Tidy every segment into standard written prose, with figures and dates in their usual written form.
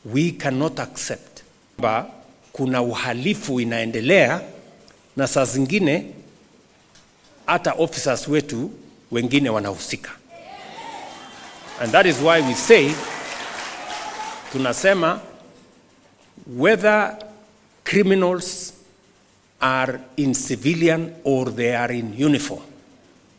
We cannot accept kwamba kuna uhalifu inaendelea na saa zingine hata officers wetu wengine wanahusika. And that is why we say, tunasema whether criminals are in civilian or they are in uniform,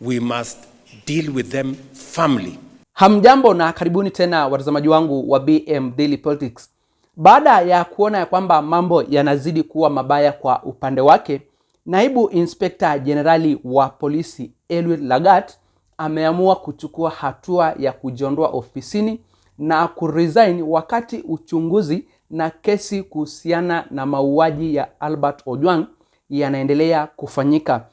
we must deal with them firmly. Hamjambo na karibuni tena watazamaji wangu wa BM Daily Politics. Baada ya kuona ya kwamba mambo yanazidi kuwa mabaya kwa upande wake, Naibu Inspector Generali wa Polisi Eliud Lagat ameamua kuchukua hatua ya kujiondoa ofisini na kuresign wakati uchunguzi na kesi kuhusiana na mauaji ya Albert Ojwang yanaendelea kufanyika.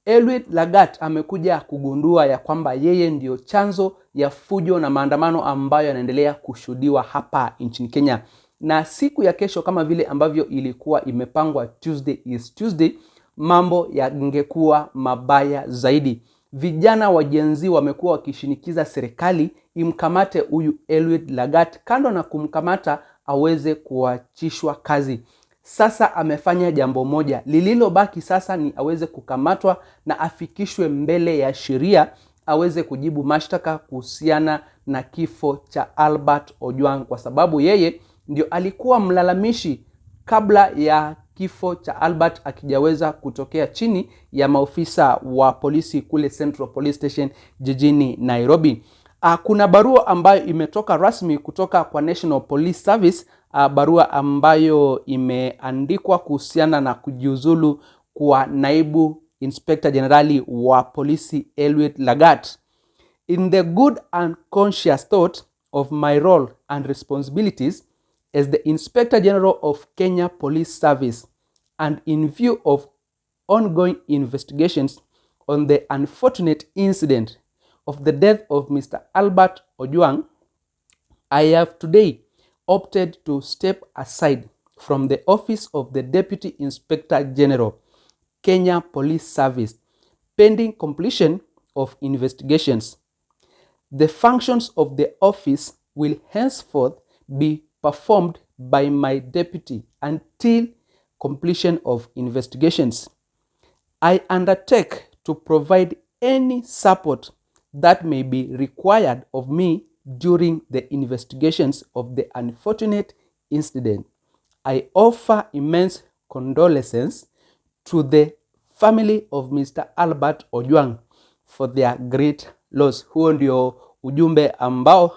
Eliud Lagat amekuja kugundua ya kwamba yeye ndio chanzo ya fujo na maandamano ambayo yanaendelea kushuhudiwa hapa nchini Kenya. Na siku ya kesho, kama vile ambavyo ilikuwa imepangwa, Tuesday is Tuesday, mambo yangekuwa mabaya zaidi. Vijana wa Gen Z wamekuwa wakishinikiza serikali imkamate huyu Eliud Lagat, kando na kumkamata aweze kuachishwa kazi. Sasa amefanya jambo moja, lililobaki sasa ni aweze kukamatwa na afikishwe mbele ya sheria, aweze kujibu mashtaka kuhusiana na kifo cha Albert Ojwang, kwa sababu yeye ndio alikuwa mlalamishi kabla ya kifo cha Albert akijaweza kutokea chini ya maofisa wa polisi kule Central Police Station jijini Nairobi. Kuna barua ambayo imetoka rasmi kutoka kwa National Police Service, barua ambayo imeandikwa kuhusiana na kujiuzulu kwa Naibu Inspector Generali wa Polisi Eliud Lagat. In the good and conscious thought of my role and responsibilities as the Inspector General of Kenya Police Service, and in view of ongoing investigations on the unfortunate incident of the death of Mr. Albert Ojwang, I have today opted to step aside from the office of the Deputy Inspector General, Kenya Police Service, pending completion of investigations. The functions of the office will henceforth be performed by my deputy until completion of investigations. I undertake to provide any support that may be required of me during the investigations of the unfortunate incident. I offer immense condolences to the family of Mr. Albert Ojwang for their great loss. Huo ndio ujumbe ambao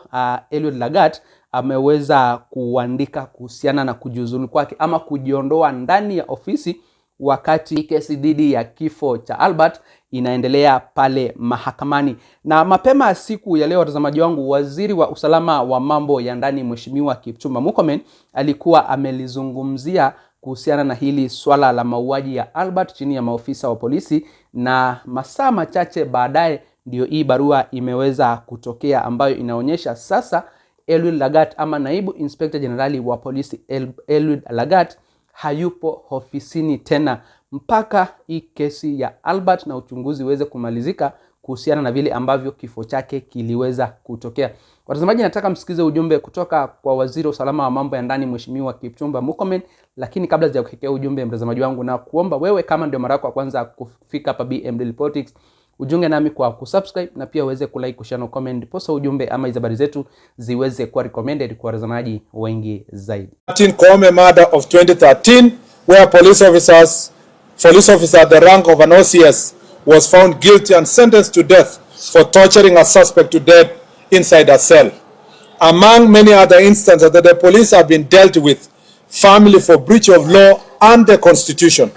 Eliud Lagat ameweza kuandika kuhusiana na kujiuzulu kwake ama kujiondoa ndani ya ofisi wakati kesi dhidi ya kifo cha Albert inaendelea pale mahakamani. Na mapema siku ya leo, watazamaji wangu, waziri wa usalama wa mambo ya ndani Mheshimiwa Kipchumba Murkomen alikuwa amelizungumzia kuhusiana na hili swala la mauaji ya Albert chini ya maofisa wa polisi, na masaa machache baadaye ndio hii barua imeweza kutokea ambayo inaonyesha sasa Eliud Lagat ama Naibu Inspector Generali wa Polisi Eliud Lagat hayupo ofisini tena mpaka hii kesi ya Albert na uchunguzi uweze kumalizika kuhusiana na vile ambavyo kifo chake kiliweza kutokea. Watazamaji, nataka msikize ujumbe kutoka kwa waziri wa usalama wa mambo ya ndani Mheshimiwa Kipchumba Murkomen, lakini kabla sijakukekea ujumbe, mtazamaji wangu, na kuomba wewe kama ndio mara yako ya kwanza kufika hapa BM Daily Politics, ujiunge nami kwa kusubscribe na pia uweze kulike, kushare na comment, posa ujumbe ama hizo habari zetu ziweze kuwa recommended kwa watazamaji wengi zaidi. Koome murder of 2013, where police officer at the rank of an OCS was found guilty and sentenced to death for torturing a suspect to death inside a cell. Among many other instances that the police have been dealt with family for breach of law and the constitution.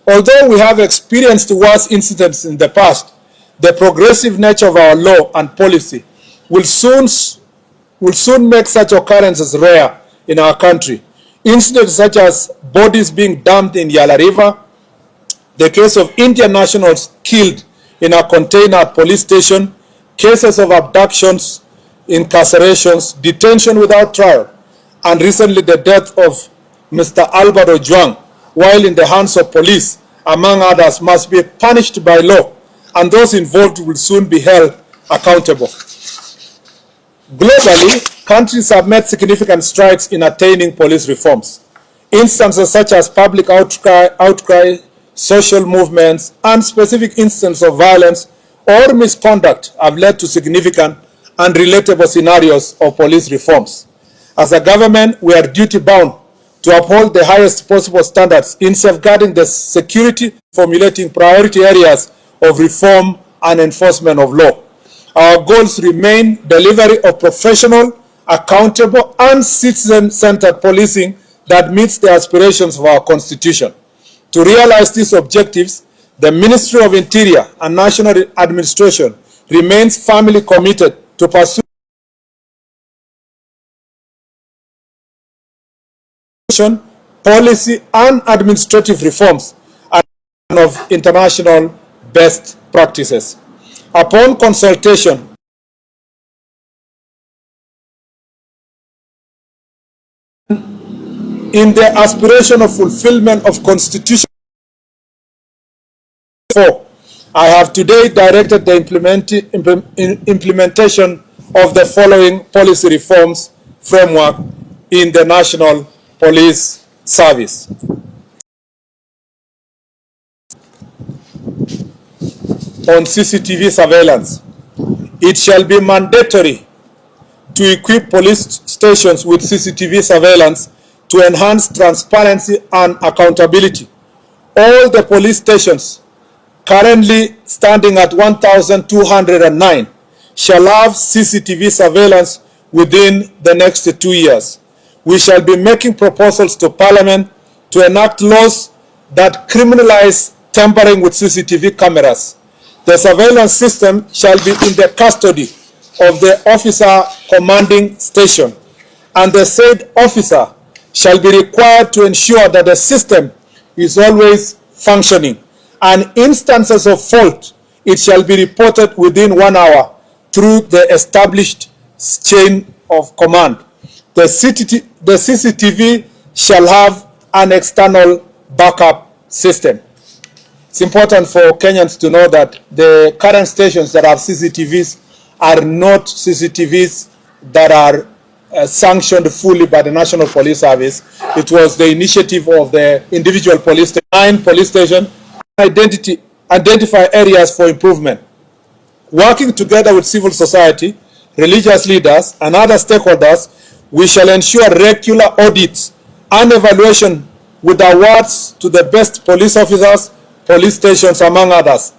Although we have experienced worse incidents in the past, the progressive nature of our law and policy will soon make such occurrences rare in our country. Incidents such as bodies being dumped in Yala River, the case of Indian nationals killed in a container at police station, cases of abductions, incarcerations, detention without trial, and recently the death of Mr. Albert Ojwang while in the hands of police, among others, must be punished by law, and those involved will soon be held accountable. Globally, countries have made significant strides in attaining police reforms. Instances such as public outcry, social movements, and specific instances of violence or misconduct have led to significant and relatable scenarios of police reforms. As a government, we are duty-bound to uphold the highest possible standards in safeguarding the security, formulating priority areas of reform and enforcement of law. Our goals remain delivery of professional, accountable, and citizen-centered policing that meets the aspirations of our Constitution. To realize these objectives, the Ministry of Interior and National Administration remains firmly committed to pursue policy and administrative reforms and of international best practices. Upon consultation in the aspiration of fulfillment of Constitution 4, I have today directed the implementation of the following policy reforms framework in the National Police Service. On CCTV surveillance, it shall be mandatory to equip police stations with CCTV surveillance to enhance transparency and accountability. All the police stations currently standing at 1,209 shall have CCTV surveillance within the next 2 years. We shall be making proposals to Parliament to enact laws that criminalize tampering with CCTV cameras. The surveillance system shall be in the custody of the officer commanding station, and the said officer shall be required to ensure that the system is always functioning, and instances of fault, it shall be reported within 1 hour through the established chain of command. The CCTV shall have an external backup system. It's important for Kenyans to know that the current stations that have CCTVs are not CCTVs that are sanctioned fully by the National Police Service. It was the initiative of the individual police station identify areas for improvement. Working together with civil society, religious leaders, and other stakeholders, we shall ensure regular audits and evaluation with awards to the best police officers, police stations, among others.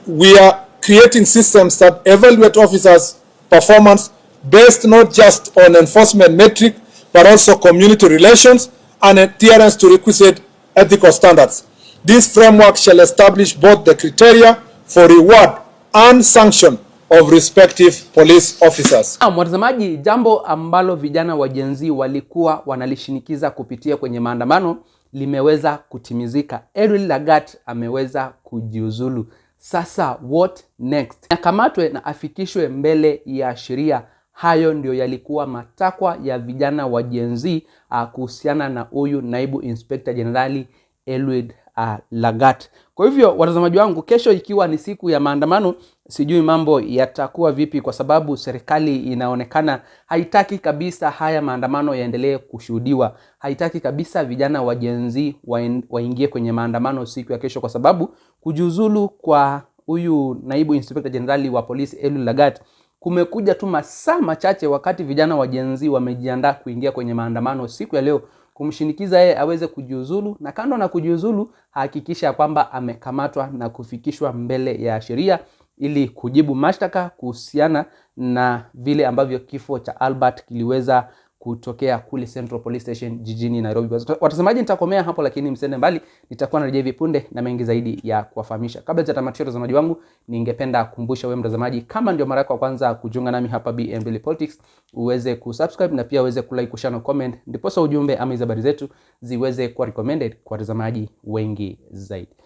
We are creating systems that evaluate officers' performance based not just on enforcement metric, but also community relations and adherence to requisite ethical standards. This framework shall establish both the criteria for reward and sanction of respective police officers. Watazamaji, jambo ambalo vijana wa Gen Z walikuwa wanalishinikiza kupitia kwenye maandamano limeweza kutimizika. Eliud Lagat ameweza kujiuzulu. Sasa what next? Akamatwe na afikishwe mbele ya sheria. Hayo ndio yalikuwa matakwa ya vijana wa Gen Z kuhusiana na huyu naibu inspector generali Eliud Lagat. Kwa hivyo watazamaji wangu, kesho ikiwa ni siku ya maandamano, sijui mambo yatakuwa vipi, kwa sababu serikali inaonekana haitaki kabisa haya maandamano yaendelee kushuhudiwa. Haitaki kabisa vijana wa Gen Z waingie kwenye maandamano siku ya kesho, kwa sababu kujiuzulu kwa huyu naibu inspector generali wa polisi Eliud Lagat kumekuja tu masaa machache wakati vijana wa Gen Z wamejiandaa kuingia kwenye maandamano siku ya leo kumshinikiza yeye aweze kujiuzulu, na kando na kujiuzulu hakikisha kwamba amekamatwa na kufikishwa mbele ya sheria ili kujibu mashtaka kuhusiana na vile ambavyo kifo cha Albert kiliweza kutokea kule Central Police Station jijini Nairobi. Watazamaji, nitakomea hapo, lakini msende mbali, nitakuwa narejea hivi punde na mengi zaidi ya kuwafahamisha. Kabla sijatamatisha watazamaji wangu, ningependa kukumbusha wewe mtazamaji, kama ndio mara yako ya kwanza kujiunga nami hapa BM Daily Politics, uweze kusubscribe na pia uweze kulike, kushare na comment, ndipo ujumbe ama habari zetu ziweze kuwa recommended kwa watazamaji wengi zaidi.